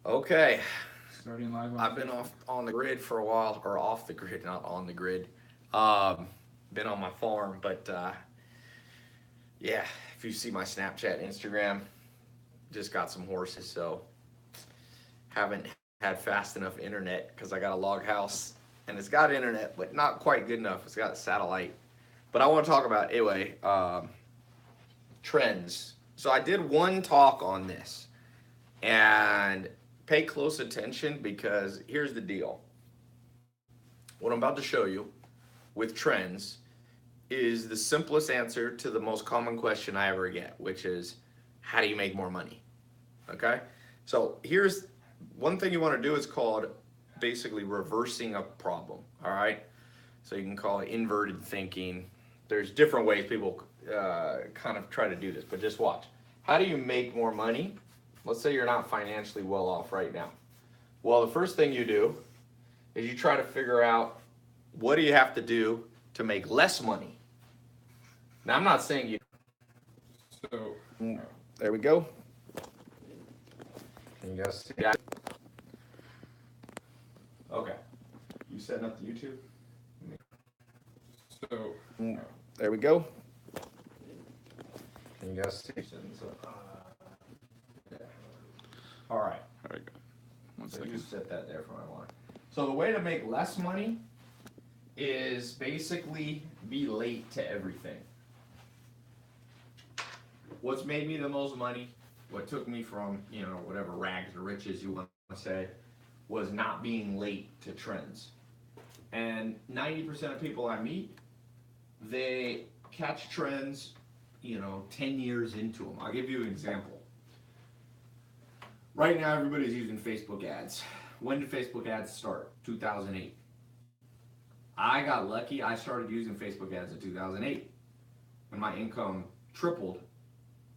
Okay, Starting live on I've been Facebook. off on the grid for a while, or off the grid, not on the grid. Been on my farm, but yeah, if you see my Snapchat, Instagram, just got some horses, so haven't had fast enough internet because I got a log house and it's got internet, but not quite good enough. It's got satellite. But I want to talk about anyway trends. So I did one talk on this, and pay close attention because here's the deal. What I'm about to show you with trends is the simplest answer to the most common question I ever get, which is how do you make more money? Okay? So here's one thing you want to do is called basically reversing a problem. All right? So you can call it inverted thinking. There's different ways people kind of try to do this, but just watch. How do you make more money? Let's say you're not financially well off right now. Well, the first thing you do is you try to figure out what do you have to do to make less money. Now, I'm not saying you. So, There we go. Can you guys see that? Okay. You setting up the YouTube? so, There we go. Can you guys see? Yeah. All right. there we go. One So second. you set that there for my one. So the way to make less money is basically be late to everything. What's made me the most money, what took me from, whatever rags to riches you want to say, was not being late to trends. And 90% of people I meet, they catch trends, 10 years into them. I'll give you an example. Right now, everybody's using Facebook ads. When did Facebook ads start? 2008. I got lucky. I started using Facebook ads in 2008, and my income tripled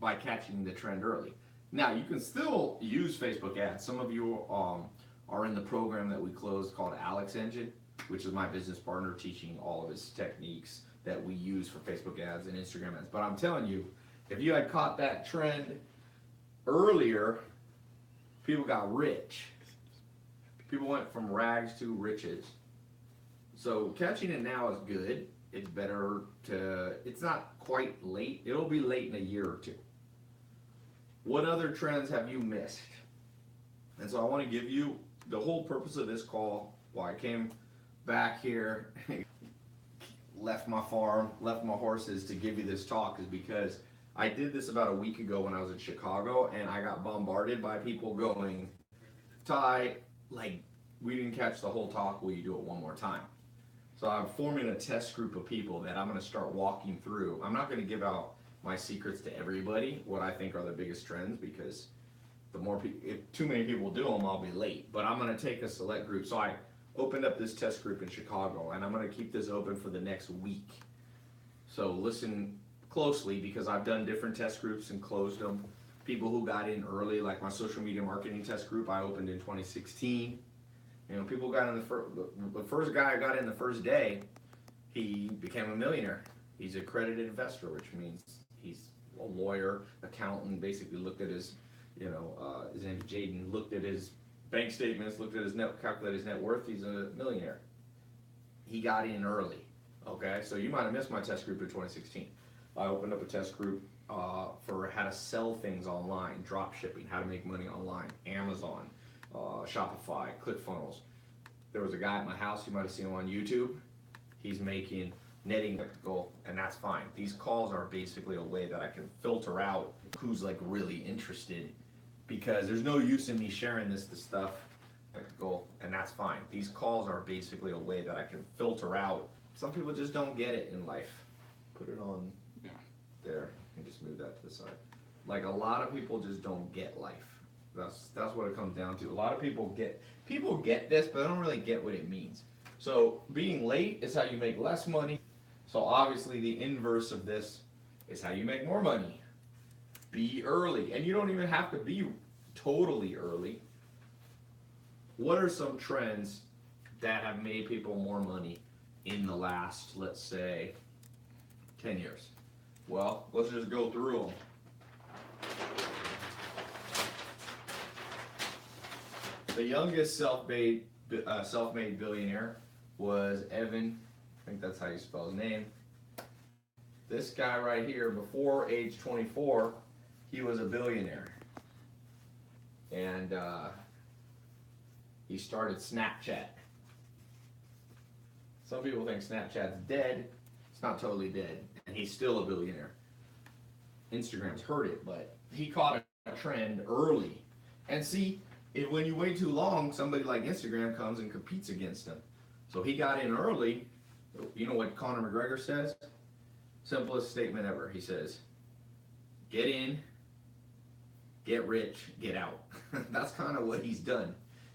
by catching the trend early. Now, you can still use Facebook ads. Some of you are in the program that we closed called Alex Engine, which is my business partner teaching all of his techniques that we use for Facebook ads and Instagram ads. But I'm telling you, if you had caught that trend earlier, people got rich. People went from rags to riches. So catching it now is good. It's better it's not quite late. It'll be late in a year or two. What other trends have you missed? And so I want to give you the whole purpose of this call, why I came back here, left my farm, left my horses to give you this talk, is because I did this about a week ago when I was in Chicago, and I got bombarded by people going, Tai, like, we didn't catch the whole talk, will you do it one more time? So I'm forming a test group of people that I'm going to start walking through. I'm not going to give out my secrets to everybody, what I think are the biggest trends, because the more people, if too many people do them, I'll be late. But I'm going to take a select group. So I opened up this test group in Chicago, and I'm going to keep this open for the next week. So listen closely, because I've done different test groups and closed them. People who got in early, like my social media marketing test group, I opened in 2016. People got in the first guy I got in the first day, he became a millionaire. He's an accredited investor, which means he's a lawyer, accountant, basically looked at his, his name is Jaden, looked at his bank statements, looked at his calculated his net worth, he's a millionaire. He got in early, okay? So you might have missed my test group in 2016. I opened up a test group for how to sell things online, drop shipping, how to make money online, Amazon, Shopify, ClickFunnels. There was a guy at my house, you might have seen him on YouTube. He's making netting goal, and that's fine. These calls are basically a way that I can filter out who's like really interested, because there's no use in me sharing this stuff goal, and that's fine. These calls are basically a way that I can filter out. Some people just don't get it in life. Put it on there and just move that to the side. Like, a lot of people just don't get life. That's what it comes down to. A lot of people get this, but they don't really get what it means. So being late is how you make less money. So obviously the inverse of this is how you make more money. Be early, and you don't even have to be totally early. What are some trends that have made people more money in the last, let's say, 10 years? Well, let's just go through them. The youngest self-made billionaire was Evan. I think that's how you spell his name. This guy right here, before age 24, he was a billionaire. And he started Snapchat. Some people think Snapchat's dead. It's not totally dead. And he's still a billionaire. Instagram's hurt it, but he caught a trend early. And see, when you wait too long, somebody like Instagram comes and competes against him. So he got in early. You know what Conor McGregor says? Simplest statement ever. He says, get in, get rich, get out. That's kind of what he's done.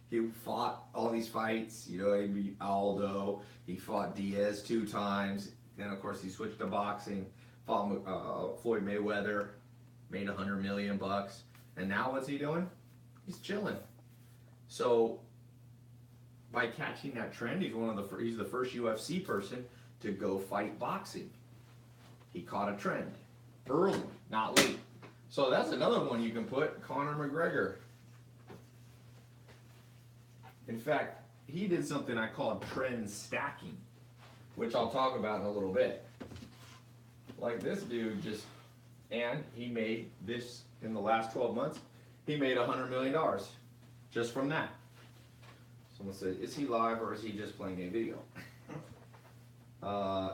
He fought all these fights, you know, he beat Aldo, he fought Diaz 2 times, then of course he switched to boxing, fought Floyd Mayweather, made $100 million bucks, and now what's he doing? He's chilling. So by catching that trend, he's the first UFC person to go fight boxing. He caught a trend early, not late. So that's another one you can put, Conor McGregor. In fact, he did something I call trend stacking, which I'll talk about in a little bit. Like this dude and he made this in the last 12 months, he made $100 million just from that. Someone said, is he live or is he just playing a video?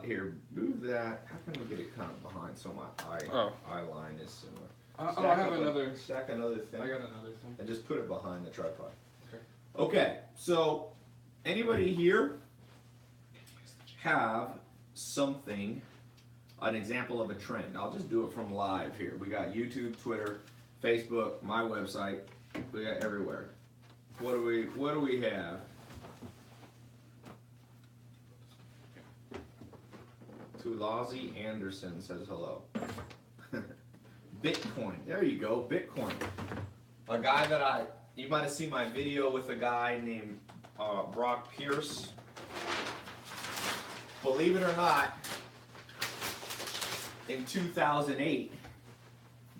Here, move that. How can we get it kind of behind so my eye line is similar? I have another. Stack another thing. I got another thing. And just put it behind the tripod. Okay. Okay, so anybody here have something, an example of a trend? I'll just do it from live here. We got YouTube, Twitter, Facebook, my website. We got everywhere. What do we have? Tulasi Anderson says hello. Bitcoin. There you go, Bitcoin. A guy that you might have seen my video with a guy named Brock Pierce. Believe it or not, in 2008,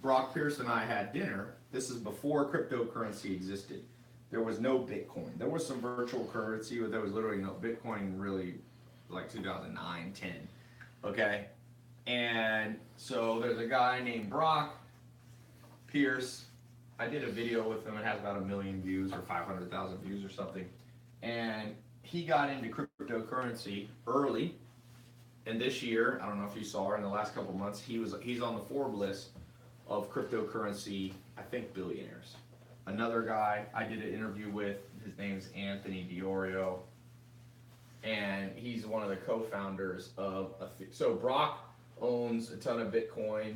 Brock Pierce and I had dinner. This is before cryptocurrency existed. There was no Bitcoin. There was some virtual currency, but there was literally no Bitcoin really, like 2009, 10. Okay? And so there's a guy named Brock Pierce. I did a video with him. It has about 1 million views or 500,000 views or something. And he got into cryptocurrency early. And this year, I don't know if you saw, in the last couple of months, he's on the Forbes list of cryptocurrency, I think, billionaires. Another guy I did an interview with, his name's Anthony Diorio, and he's one of the co-founders of so Brock owns a ton of Bitcoin,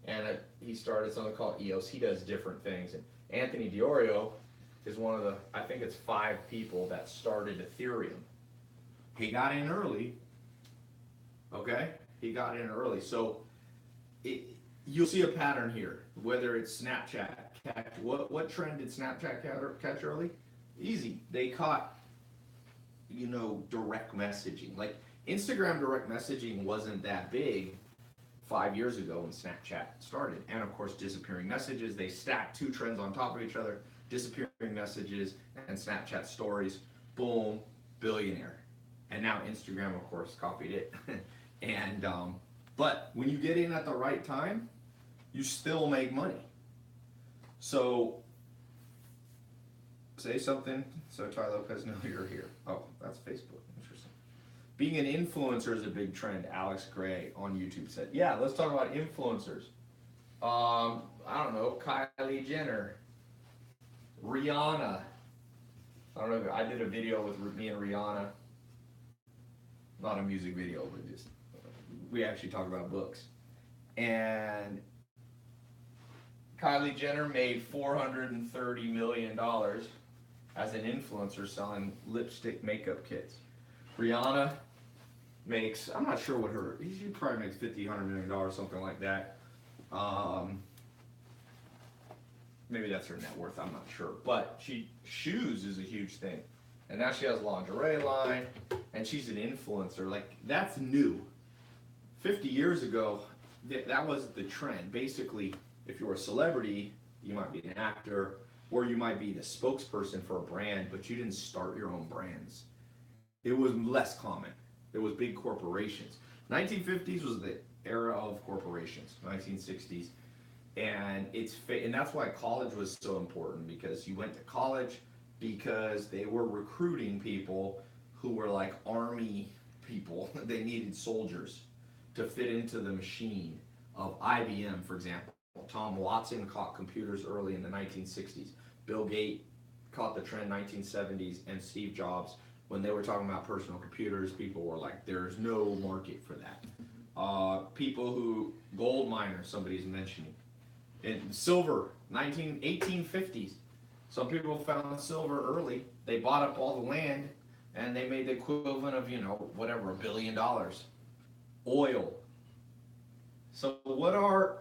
and he started something called EOS. He does different things. And Anthony Diorio is one of the, I think it's 5 people that started Ethereum. He got in early. Okay? He got in early. So you'll see a pattern here, whether it's Snapchat. What trend did Snapchat catch early? Easy. They caught, direct messaging. Like Instagram direct messaging wasn't that big 5 years ago when Snapchat started. And of course, disappearing messages. They stacked 2 trends on top of each other, disappearing messages and Snapchat stories. Boom, billionaire. And now Instagram, of course, copied it. And but when you get in at the right time, you still make money. So say something so Tai Lopez knows you're here. Oh, that's Facebook. Interesting. Being an influencer is a big trend. Alex Gray on YouTube said. Yeah, let's talk about influencers. I don't know, Kylie Jenner, Rihanna. I don't know. I did a video with me and Rihanna. Not a music video, but just we actually talk about books. And Kylie Jenner made $430 million as an influencer selling lipstick makeup kits. Rihanna makes, I'm not sure what she probably makes $100 million, something like that. Maybe that's her net worth, I'm not sure. But shoes is a huge thing. And now she has a lingerie line, and she's an influencer. Like, that's new. 50 years ago, that was the trend. Basically, if you're a celebrity, you might be an actor, Or you might be the spokesperson for a brand, but you didn't start your own brands. It was less common. It was big corporations. 1950s was the era of corporations. 1960s, and and that's why college was so important, because you went to college because they were recruiting people who were like army people. They needed soldiers to fit into the machine of IBM, for example. Tom Watson caught computers early in the 1960s. Bill Gates caught the trend 1970s, and Steve Jobs, when they were talking about personal computers, people were like, there's no market for that. People who, gold miners, somebody's mentioning. And silver, 1850s. Some people found silver early. They bought up all the land, and they made the equivalent of, whatever, $1 billion. Oil. So what are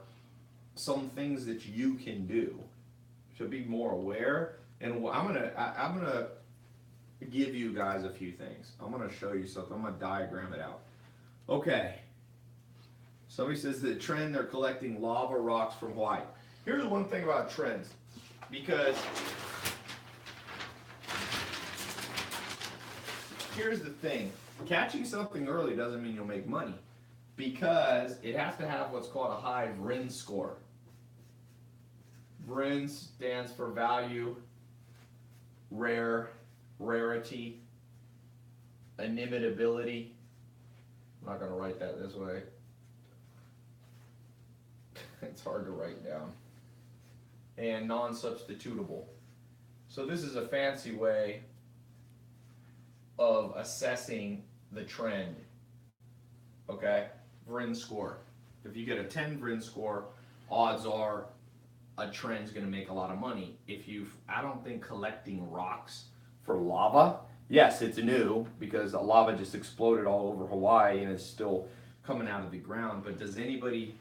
some things that you can do to be more aware? And I'm gonna give you guys a few things. I'm gonna show you something. I'm gonna diagram it out. Okay. Somebody says the trend, they're collecting lava rocks from Hawaii. Here's one thing about trends, because here's the thing. Catching something early doesn't mean you'll make money, because it has to have what's called a high VRIN score. VRIN stands for value, rarity, inimitability. I'm not going to write that this way. It's hard to write down. And non-substitutable. So this is a fancy way of assessing the trend. Okay? VRIN score. If you get a 10 VRIN score, odds are a trend's going to make a lot of money. I don't think collecting rocks for lava, yes, it's new, because the lava just exploded all over Hawaii and is still coming out of the ground, but does anybody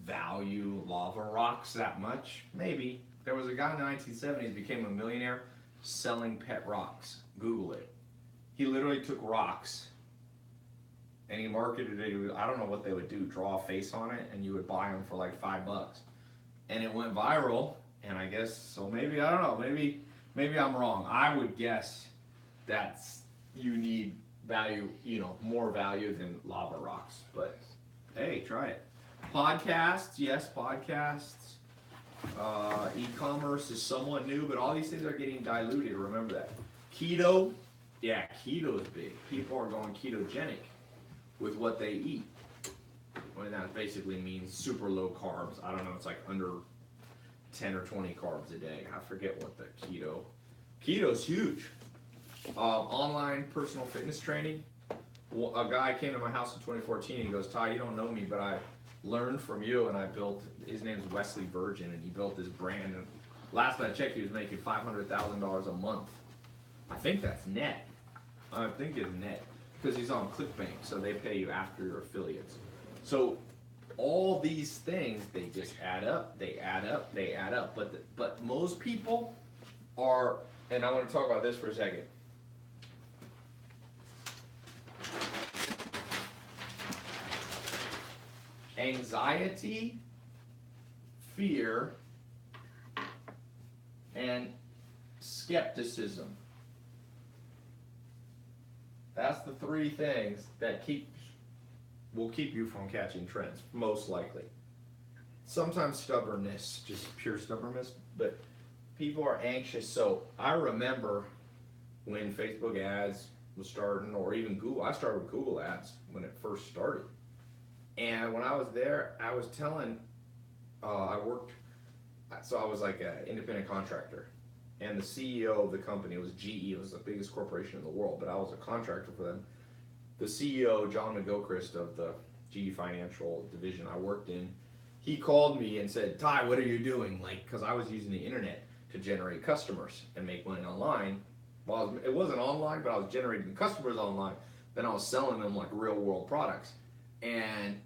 value lava rocks that much? Maybe. There was a guy in the 1970s became a millionaire selling pet rocks. Google it. He literally took rocks and he marketed it. I don't know what they would do, draw a face on it, and you would buy them for like $5. And it went viral, and I guess, so maybe, I don't know, maybe I'm wrong. I would guess that you need value, more value than lava rocks, but hey, try it. Podcasts, yes, podcasts. E-commerce is somewhat new, but all these things are getting diluted, remember that. Keto, yeah, keto is big. People are going ketogenic with what they eat. Well, that basically means super low carbs. I don't know, it's like under 10 or 20 carbs a day. I forget what the keto's huge. Online personal fitness training. A guy came to my house in 2014. He goes, Ty, you don't know me, but I learned from you, and I built, his name's Wesley Virgin, and he built this brand. And last I checked, he was making $500,000 a month. I think that's net. I think it's net, because he's on ClickBank, so they pay you after your affiliates. So all these things, they just add up, they add up. But most people are, and I want to talk about this for a second. Anxiety, fear, and skepticism. That's the three things that will keep you from catching trends, most likely. Sometimes stubbornness, just pure stubbornness, but people are anxious. So I remember when Facebook ads was starting, or even Google. I started with Google ads when it first started. And when I was there, I was telling, I was like an independent contractor. And the CEO of the company was GE. It was the biggest corporation in the world, but I was a contractor for them. The CEO, John McGilchrist of the GE Financial division I worked in, he called me and said, Ty, what are you doing? Like, because I was using the internet to generate customers and make money online. Well, it wasn't online, but I was generating customers online. Then I was selling them like real world products. And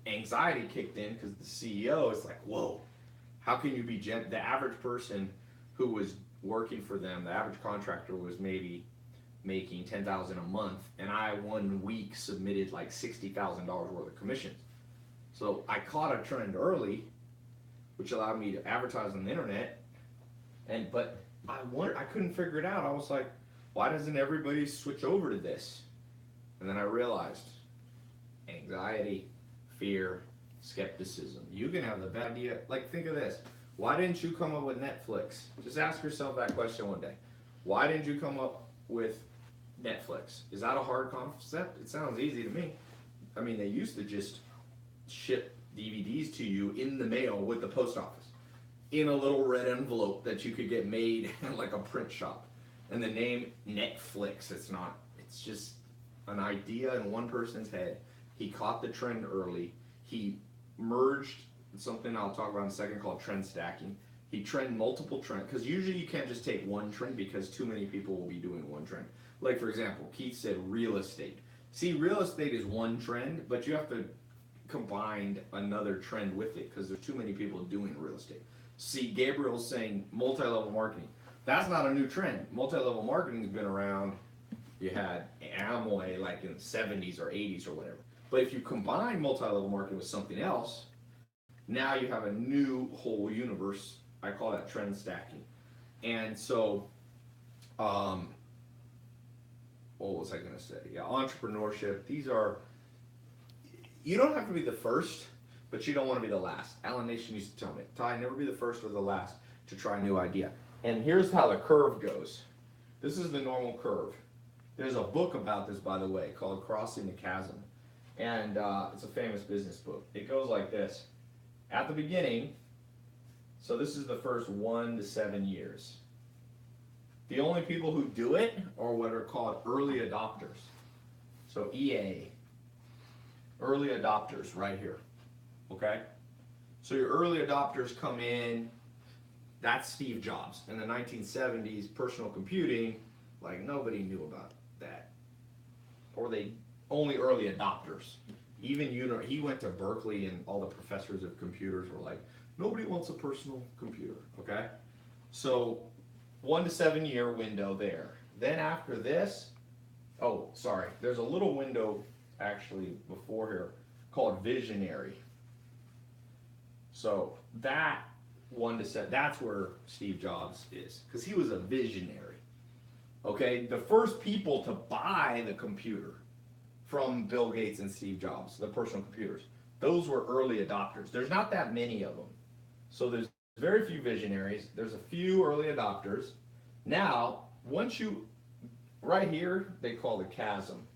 anxiety kicked in, because the CEO is like, whoa, how can you be the average person who was working for them, the average contractor was maybe making $10,000 a month, and I 1 week submitted like $60,000 worth of commissions. So I caught a trend early, which allowed me to advertise on the internet, But I couldn't figure it out. I was like, why doesn't everybody switch over to this? And then I realized anxiety, fear, skepticism. You can have the bad idea. Like, think of this. Why didn't you come up with Netflix? Just ask yourself that question one day. Why didn't you come up with Netflix? Is that a hard concept? It sounds easy to me. I mean, they used to just ship DVDs to you in the mail with the post office in a little red envelope that you could get made in like a print shop. And the name Netflix, it's just an idea in one person's head. He caught the trend early. He merged something I'll talk about in a second called trend stacking. He trend multiple trends, because usually you can't just take one trend because too many people will be doing one trend. Like, for example, Keith said real estate. See, real estate is one trend, but you have to combine another trend with it because there's too many people doing real estate. See, Gabriel's saying multi-level marketing. That's not a new trend. Multi-level marketing has been around. You had Amway like in the 70s or 80s or whatever. But if you combine multi-level marketing with something else, now you have a new whole universe. I call that trend stacking. And so, what was I going to say? Yeah, entrepreneurship. You don't have to be the first, but you don't want to be the last. Alan Nation used to tell me, Ty, never be the first or the last to try a new idea. And here's how the curve goes. This is the normal curve. There's a book about this, by the way, called Crossing the Chasm. And it's a famous business book. It goes like this. At the beginning, so this is the first 1 to 7 years. The only people who do it are what are called early adopters. So EA, early adopters right here, okay? So your early adopters come in, that's Steve Jobs. In the 1970s, personal computing, like nobody knew about that. Or they only early adopters. Even he went to Berkeley and all the professors of computers were like, nobody wants a personal computer, okay? So 1 to 7 year window there. Then after this, there's a little window actually before here called visionary. So that 1 to 7, that's where Steve Jobs is, because he was a visionary. Okay, the first people to buy the computer from Bill Gates and Steve Jobs, the personal computers, those were early adopters. There's not that many of them. So there's very few visionaries. There's a few early adopters. Now, right here, they call it chasm,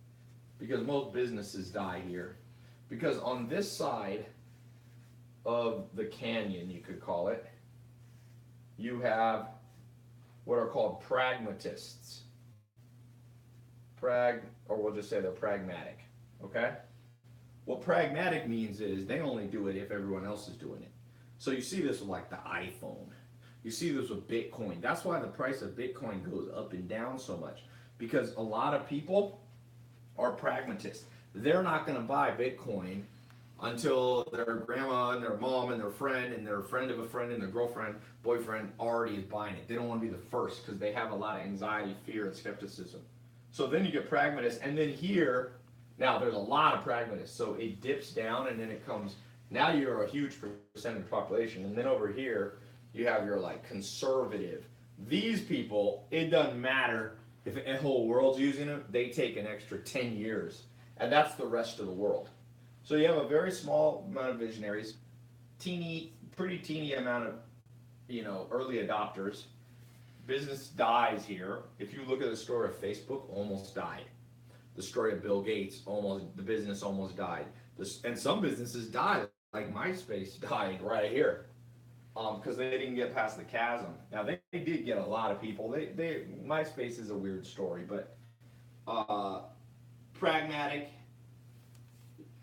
because most businesses die here. Because on this side of the canyon, you could call it, you have what are called pragmatists. Or we'll just say they're pragmatic, okay? What pragmatic means is they only do it if everyone else is doing it. So you see this with like the iPhone. You see this with Bitcoin. That's why the price of Bitcoin goes up and down so much, because a lot of people are pragmatists. They're not going to buy Bitcoin until their grandma and their mom and their friend of a friend and their girlfriend, boyfriend already is buying it. They don't want to be the first because they have a lot of anxiety, fear, and skepticism. So then you get pragmatists, and then here, now there's a lot of pragmatists. So it dips down and then it comes, now you're a huge percent of the population. And then over here, you have your like conservative. These people, it doesn't matter if the whole world's using them, they take an extra 10 years. And that's the rest of the world. So you have a very small amount of visionaries, pretty teeny amount of, early adopters. Business dies here. If you look at the story of Facebook, almost died. The story of Bill Gates, the business almost died. And some businesses died, like MySpace died right here, because they didn't get past the chasm. Now they did get a lot of people. MySpace is a weird story, but pragmatic.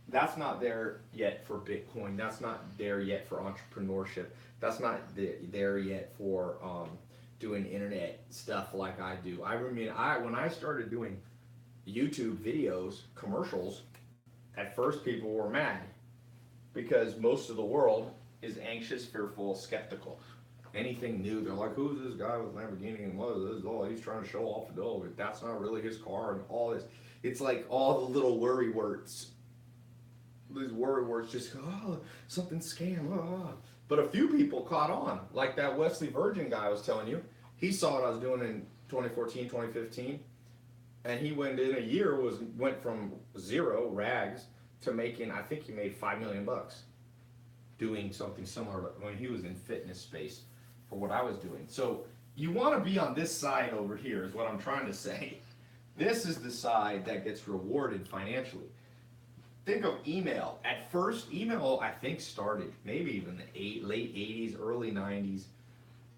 That's not there yet for Bitcoin. That's not there yet for entrepreneurship. That's not there yet for doing internet stuff like I do. When I started doing YouTube videos, commercials, at first people were mad because most of the world is anxious, fearful, skeptical. Anything new, they're like, who's this guy with Lamborghini and what is this? Oh, he's trying to show off the dog. That's not really his car and all this. It's like all the little worry words. These worry words just go, oh, something scam, oh. But a few people caught on, like that Wesley Virgin guy I was telling you. He saw what I was doing in 2014, 2015, and he went in a year went from zero rags to making, I think he made $5 million doing something similar when he was in fitness space for what I was doing. So you want to be on this side over here is what I'm trying to say. This is the side that gets rewarded financially. Think of email. At first, email I think started maybe even the late 80s, early 90s.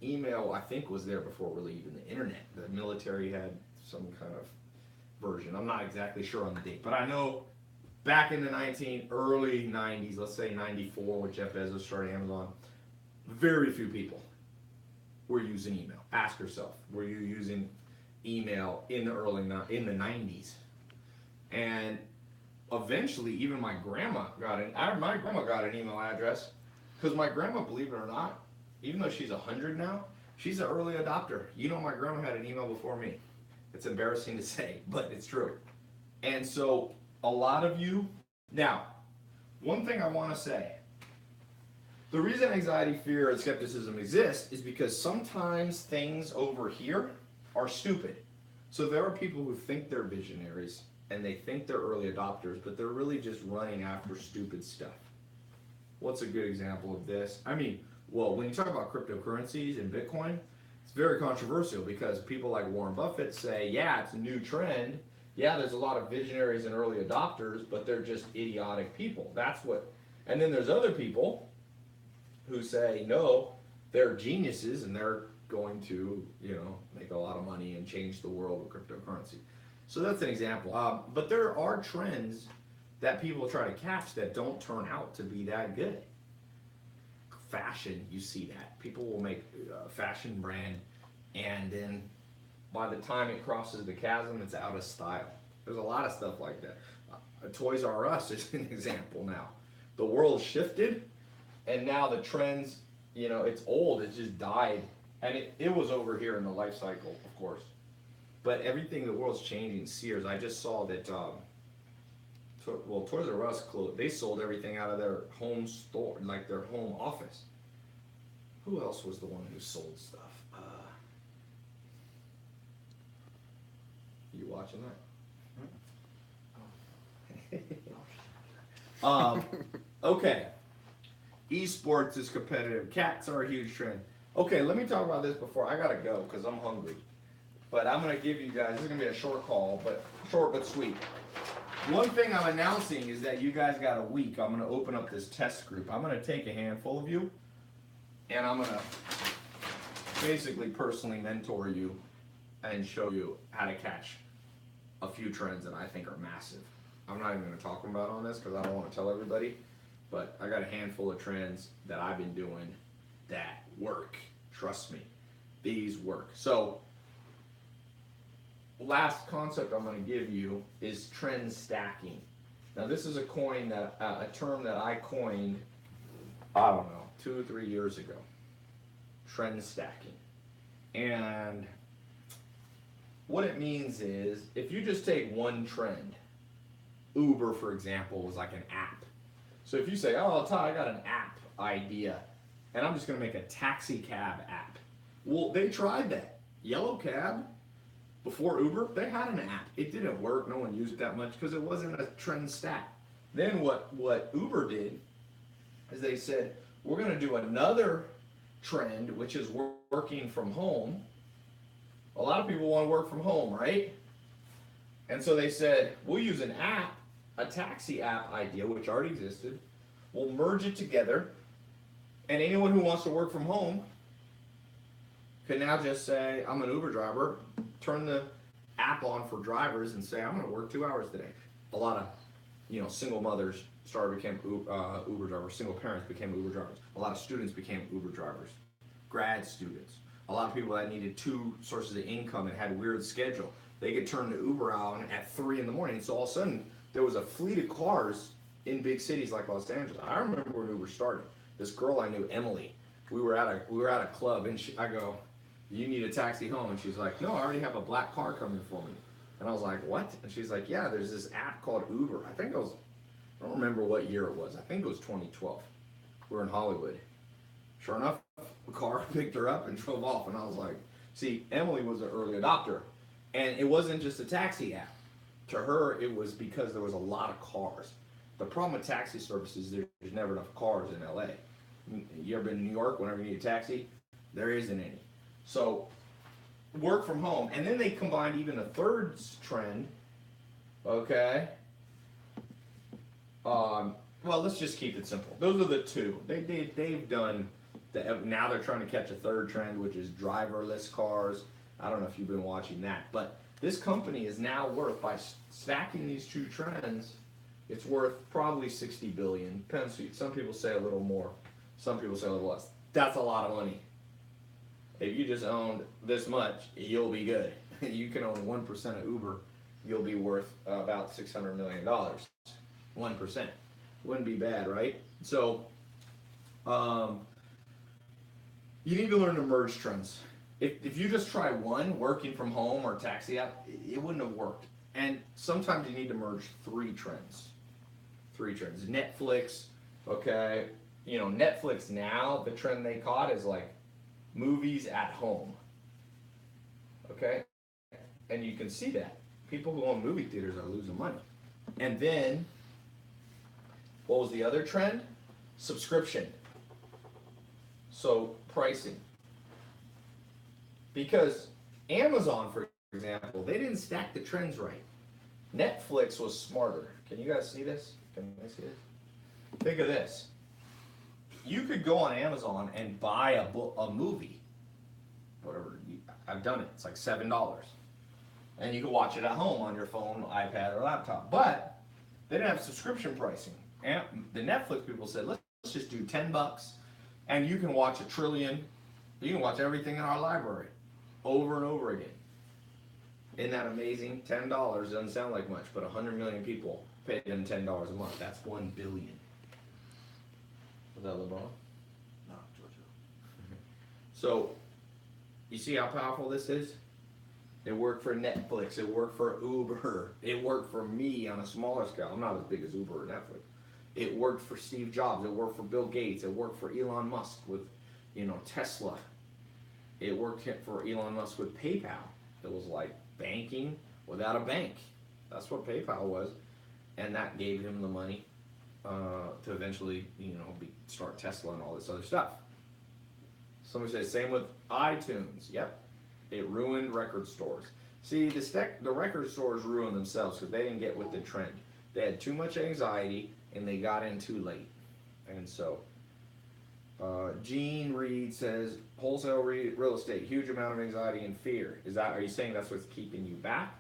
Email I think was there before really even the internet. The military had some kind of version. I'm not exactly sure on the date, but I know back in the early 90s, let's say 94 when Jeff Bezos started Amazon, very few people were using email. Ask yourself, were you using email in the in the 90s? And eventually, even my grandma got an email address, because my grandma, believe it or not, even though she's 100 now, she's an early adopter. You know, my grandma had an email before me. It's embarrassing to say, but it's true. And so a lot of you, now, one thing I want to say, the reason anxiety, fear, and skepticism exist is because sometimes things over here are stupid. So there are people who think they're visionaries and they think they're early adopters, but they're really just running after stupid stuff. What's a good example of this? I mean, well, when you talk about cryptocurrencies and Bitcoin, it's very controversial because people like Warren Buffett say, yeah, it's a new trend. Yeah, there's a lot of visionaries and early adopters, but they're just idiotic people. That's what, and then there's other people who say, no, they're geniuses and they're going to, make a lot of money and change the world with cryptocurrency. So that's an example. But there are trends that people try to catch that don't turn out to be that good. Fashion, you see that. People will make a fashion brand, and then by the time it crosses the chasm, it's out of style. There's a lot of stuff like that. Toys R Us is an example now. The world shifted, and now the trends, it's old, it just died. And it was over here in the life cycle, of course. But everything, the world's changing. Sears, I just saw that, Toys R Us closed. They sold everything out of their home store, like their home office. Who else was the one who sold stuff? You watching that? Okay. Esports is competitive. Cats are a huge trend. Okay, let me talk about this before I gotta go because I'm hungry. But I'm gonna give you guys, this is gonna be a short call, but short but sweet. One thing I'm announcing is that you guys got a week. I'm gonna open up this test group. I'm gonna take a handful of you and I'm gonna basically personally mentor you and show you how to catch a few trends that I think are massive. I'm not even gonna talk about on this because I don't wanna tell everybody, but I got a handful of trends that I've been doing that work. Trust me, these work. So, last concept I'm going to give you is trend stacking. Now, this is a term that I coined, I don't know, 2 or 3 years ago. Trend stacking. And what it means is, if you just take one trend, Uber, for example, was like an app. So if you say, oh, Todd, I got an app idea, and I'm just going to make a taxi cab app. Well, they tried that. Yellow Cab, before Uber, they had an app. It didn't work. No one used it that much because it wasn't a trend stack. Then what Uber did is they said, we're going to do another trend, which is working from home. A lot of people want to work from home, right? And so they said, we'll use an app, a taxi app idea, which already existed. We'll merge it together. And anyone who wants to work from home can now just say, I'm an Uber driver, turn the app on for drivers and say, I'm going to work 2 hours today. A lot of, single mothers became Uber drivers. Single parents became Uber drivers. A lot of students became Uber drivers. Grad students. A lot of people that needed 2 sources of income and had a weird schedule. They could turn the Uber on at 3 in the morning. So all of a sudden, there was a fleet of cars in big cities like Los Angeles. I remember when Uber started. This girl I knew, Emily, we were at a club, and I go, you need a taxi home? And she's like, no, I already have a black car coming for me. And I was like, what? And she's like, yeah, there's this app called Uber. I don't remember what year it was. I think it was 2012. We were in Hollywood. Sure enough, the car picked her up and drove off. And I was like, see, Emily was an early adopter. And it wasn't just a taxi app. To her, it was because there was a lot of cars. The problem with taxi services, there's never enough cars in LA. You ever been to New York? Whenever you need a taxi, there isn't any. So work from home, and then they combined even a third trend. Okay. Well, let's just keep it simple. Those are the two. They've done now they're trying to catch a third trend, which is driverless cars. I don't know if you've been watching that, but this company is now worth, by stacking these two trends, it's worth probably 60 billion. Depends. Some people say a little more. Some people say a little less. That's a lot of money. If you just owned this much, you'll be good. You can own 1% of Uber, you'll be worth about $600 million. 1%. Wouldn't be bad, right? So, you need to learn to merge trends. If you just try one, working from home or taxi app, it wouldn't have worked. And sometimes you need to merge three trends. Three trends. Netflix, okay? You know, Netflix now, the trend they caught is like movies at home. Okay? And you can see that. People who own movie theaters are losing money. And then, what was the other trend? Subscription. So, pricing. Because Amazon, for example, they didn't stack the trends right. Netflix was smarter. Can you guys see this? Can you guys see this? Think of this. You could go on Amazon and buy a movie. Whatever. I've done it. It's like $7. And you can watch it at home on your phone, iPad, or laptop. But they didn't have subscription pricing. And the Netflix people said, let's just do $10 and you can watch you can watch everything in our library over and over again. Isn't that amazing? $10 doesn't sound like much, but 100 million people pay them $10 a month. That's 1 billion. Was that LeBron? No, Georgia. So, you see how powerful this is? It worked for Netflix, it worked for Uber, it worked for me on a smaller scale. I'm not as big as Uber or Netflix. It worked for Steve Jobs, it worked for Bill Gates, it worked for Elon Musk with, Tesla. It worked for Elon Musk with PayPal. It was like banking without a bank. That's what PayPal was. And that gave him the money to eventually, start Tesla and all this other stuff. Somebody says, same with iTunes. Yep. It ruined record stores. See, the record stores ruined themselves because they didn't get with the trend. They had too much anxiety and they got in too late. And so, Gene Reed says, wholesale real estate, huge amount of anxiety and fear. Are you saying that's what's keeping you back?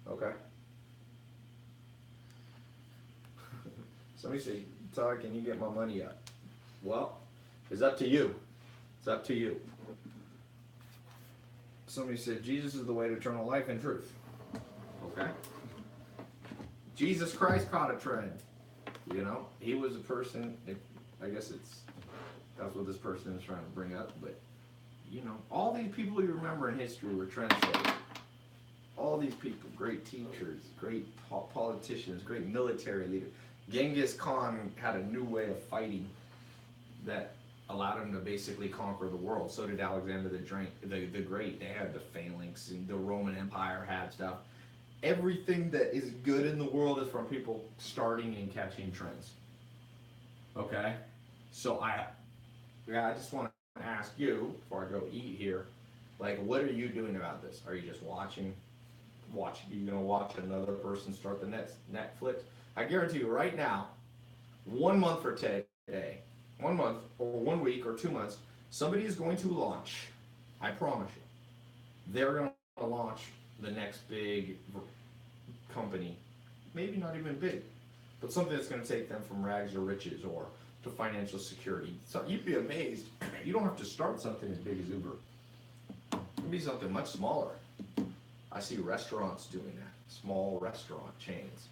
Okay. Somebody say, Todd, can you get my money up? Well, it's up to you. It's up to you. Somebody said, Jesus is the way to eternal life and truth. Okay. Jesus Christ caught a trend. He was a person, that's what this person is trying to bring up, but, all these people you remember in history were trendsetters. All these people, great teachers, great politicians, great military leaders. Genghis Khan had a new way of fighting that allowed him to basically conquer the world. So did Alexander the Great. They had the phalanx, and the Roman Empire had stuff. Everything that is good in the world is from people starting and catching trends. Okay? So I just want to ask you, before I go eat here, what are you doing about this? Are you just watching? Are you going to watch another person start the next Netflix? I guarantee you right now, 1 month for today, 1 month or 1 week or 2 months, somebody is going to launch. I promise you. They're going to launch the next big company. Maybe not even big, but something that's going to take them from rags to riches or to financial security. So you'd be amazed. You don't have to start something as big as Uber. It can be something much smaller. I see restaurants doing that. Small restaurant chains.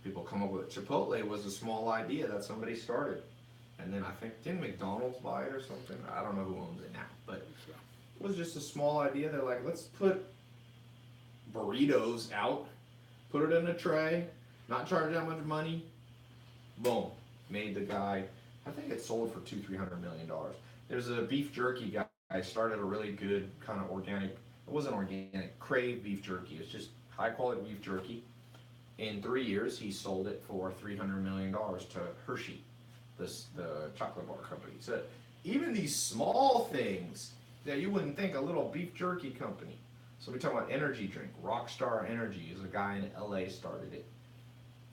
People come up with it. Chipotle was a small idea that somebody started. And then I think, didn't McDonald's buy it or something? I don't know who owns it now. But it was just a small idea. They're like, let's put burritos out, put it in a tray, not charge that much money. Boom. Made the guy, I think it sold for $200-300 million. There's a beef jerky guy. I started a really good kind of organic. It wasn't organic. Crave beef jerky. It's just high quality beef jerky. In 3 years, he sold it for $300 million to Hershey, the chocolate bar company. So even these small things that you wouldn't think, a little beef jerky company. So we talk about energy drink. Rockstar Energy is a guy in LA started it,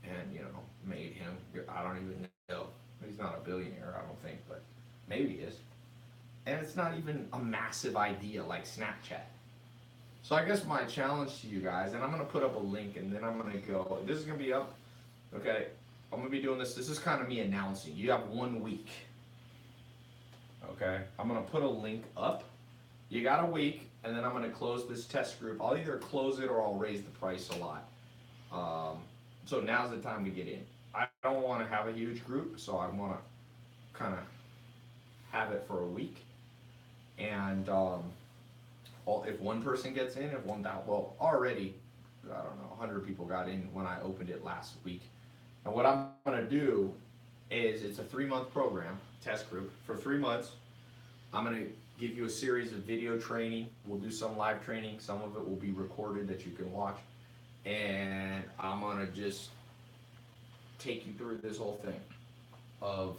and made him. I don't even know. He's not a billionaire, I don't think, but maybe he is. And it's not even a massive idea like Snapchat. So I guess my challenge to you guys, and I'm going to put up a link, and then I'm going to go, this is going to be up, okay, I'm going to be doing this, this is kind of me announcing, you have 1 week, okay, I'm going to put a link up, you got a week, and then I'm going to close this test group. I'll either close it or I'll raise the price a lot, so now's the time to get in. I don't want to have a huge group, so I want to kind of have it for a week, and if one person gets in, if 1,000, well, already, I don't know, 100 people got in when I opened it last week. And what I'm gonna do is, it's a 3-month program, test group, for 3 months. I'm gonna give you a series of video training. We'll do some live training. Some of it will be recorded that you can watch. And I'm gonna just take you through this whole thing of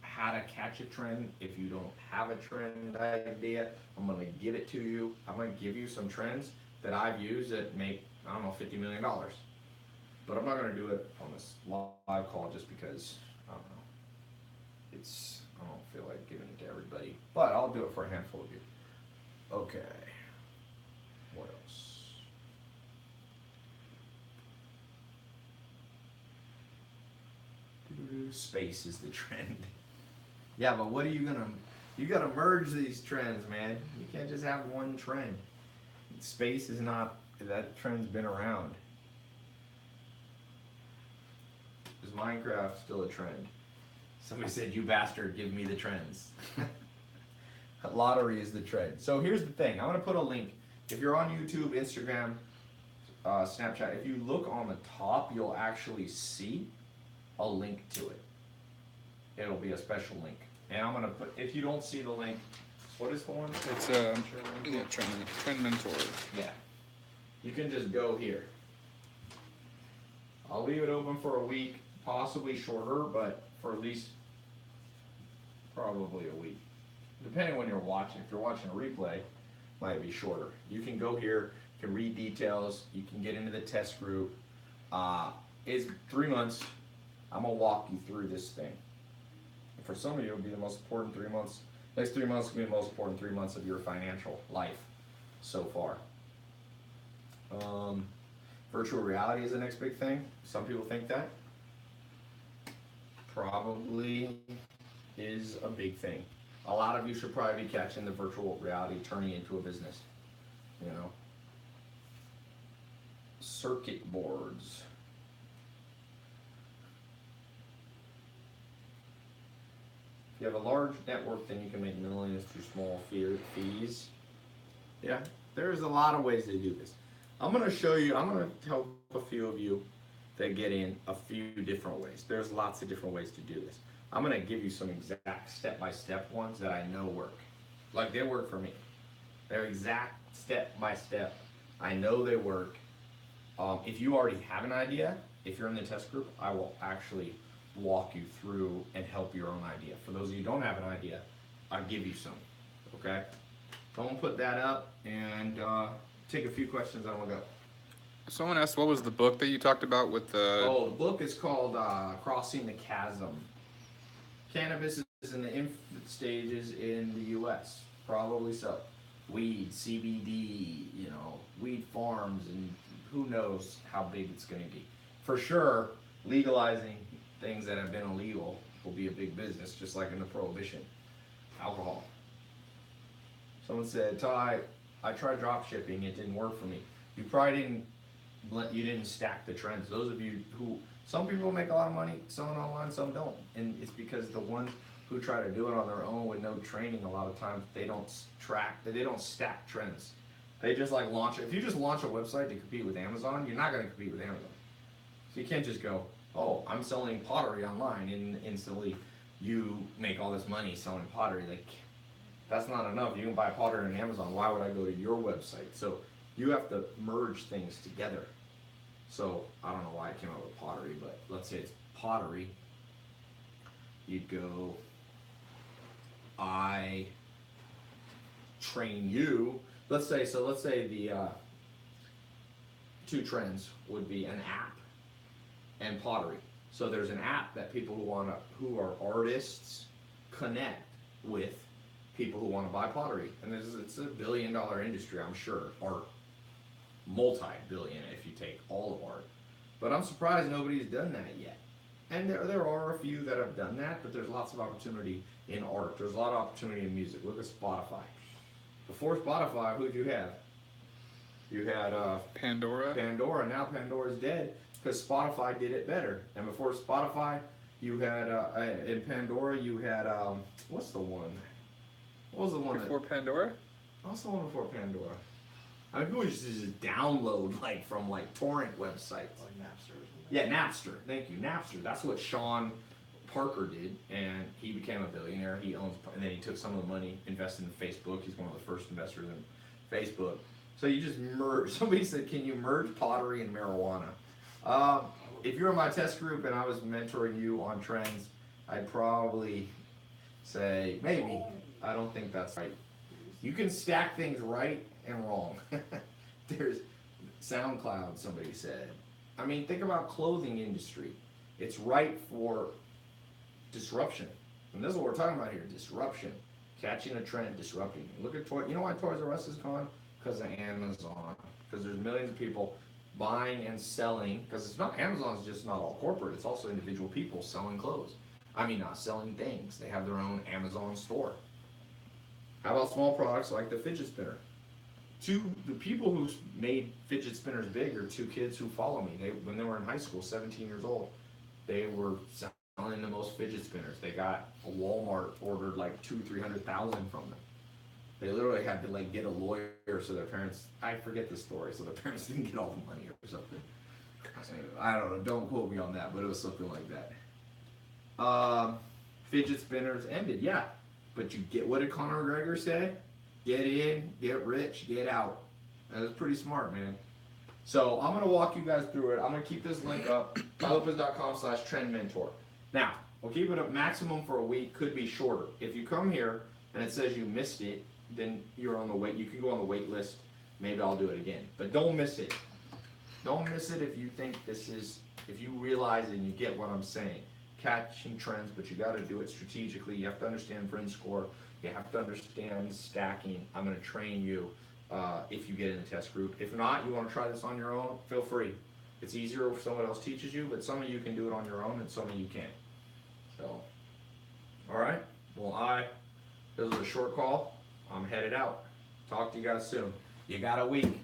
how to catch a trend. If you don't have a trend idea, I'm going to give it to you. I'm going to give you some trends that I've used that make, I don't know, $50 million. But I'm not going to do it on this live call just because, I don't know, I don't feel like giving it to everybody. But I'll do it for a handful of you. Okay. What else? Space is the trend. Yeah, but what are you gotta merge these trends, man. You can't just have one trend. Space is not, that trend's been around. Is Minecraft still a trend? Somebody said, you bastard, give me the trends. Lottery is the trend. So here's the thing, I'm gonna put a link. If you're on YouTube, Instagram, Snapchat, if you look on the top, you'll actually see a link to it. It'll be a special link. And I'm gonna put, if you don't see the link, what is the one? It's trend mentor. Yeah. You can just go here. I'll leave it open for a week, possibly shorter, but for at least probably a week. Depending when you're watching. If you're watching a replay, might be shorter. You can go here, you can read details, you can get into the test group. It's 3 months. I'm gonna walk you through this thing. For some of you, it'll be the most important 3 months. Next 3 months will be the most important 3 months of your financial life so far. Virtual reality is the next big thing. Some people think that. Probably is a big thing. A lot of you should probably be catching the virtual reality turning into a business. Circuit boards. If you have a large network, then you can make millions through small fees. Yeah, there's a lot of ways to do this. I'm going to show you, I'm going to help a few of you that get in a few different ways. There's lots of different ways to do this. I'm going to give you some exact step-by-step ones that I know work. Like, they work for me. They're exact step-by-step. I know they work. If you already have an idea, if you're in the test group, I will actually walk you through and help your own idea. For those of you who don't have an idea, I'll give you some, okay? So I'm gonna put that up and take a few questions and we'll go. Someone asked, what was the book that you talked about with the... Oh, the book is called Crossing the Chasm. Cannabis is in the infant stages in the US, probably so. Weed, CBD, weed farms, and who knows how big it's gonna be. For sure, legalizing things that have been illegal will be a big business, just like in the prohibition. Alcohol. Someone said, Tai, I tried drop shipping, it didn't work for me. You probably didn't stack the trends. Those of you who, some people make a lot of money selling online, some don't. And it's because the ones who try to do it on their own with no training, a lot of times they don't stack trends. They just like launch it. If you just launch a website to compete with Amazon, you're not gonna compete with Amazon. So you can't just go, oh, I'm selling pottery online and instantly you make all this money selling pottery. Like, that's not enough. You can buy pottery on Amazon. Why would I go to your website? So you have to merge things together. So I don't know why I came up with pottery, but let's say it's pottery. You'd go, I train you. Let's say the two trends would be an app and pottery. So there's an app that people who are artists connect with people who want to buy pottery, and it's a billion-dollar industry, I'm sure, art, multi-billion if you take all of art. But I'm surprised nobody's done that yet. And there are a few that have done that, but there's lots of opportunity in art. There's a lot of opportunity in music. Look at Spotify. Before Spotify, who'd you have? You had Pandora. Pandora. Now Pandora's dead because Spotify did it better. And before Spotify, you had in Pandora you had what's the one? What was the one Before Pandora? What's the one before Pandora? I mean, people used to just download like from like torrent websites. Like Napster or something. Yeah, Napster. Thank you, Napster. That's what Sean Parker did, and he became a billionaire. He owns, and then he took some of the money, invested in Facebook. He's one of the first investors in Facebook. So you just merge. Somebody said, "Can you merge pottery and marijuana?" If you're in my test group and I was mentoring you on trends, I'd probably say maybe. I don't think that's right. You can stack things right and wrong. There's SoundCloud, somebody said. I mean, think about clothing industry. It's ripe for disruption. And this is what we're talking about here, disruption. Catching a trend, disrupting. Look at Toys. You know why Toys R Us is gone? Because of Amazon. Because there's millions of people buying and selling. Because it's not, Amazon's just not all corporate. It's also individual people selling clothes. I mean, not selling things. They have their own Amazon store. How about small products like the fidget spinner? The people who made fidget spinners big are two kids who follow me. When they were in high school, 17 years old, they were selling the most fidget spinners. They got a Walmart ordered like 200,000-300,000 from them. They literally had to like get a lawyer so their parents, I forget the story, so their parents didn't get all the money or something. I don't know, don't quote me on that, but it was something like that. Fidget spinners ended, yeah. But you get, what did Conor McGregor say? Get in, get rich, get out. That was pretty smart, man. So I'm going to walk you guys through it. I'm going to keep this link up, tailopez.com/trendmentor. Now, we'll keep it up maximum for a week, could be shorter. If you come here and it says you missed it, then you're on the wait. You can go on the wait list. Maybe I'll do it again. But don't miss it. Don't miss it if you think this is, if you realize and you get what I'm saying. Catching trends, but you got to do it strategically. You have to understand fringe score. You have to understand stacking. I'm going to train you if you get in the test group. If not, you want to try this on your own, feel free. It's easier if someone else teaches you, but some of you can do it on your own and some of you can't. So, all right. Well, this was a short call. I'm headed out. Talk to you guys soon. You got a week.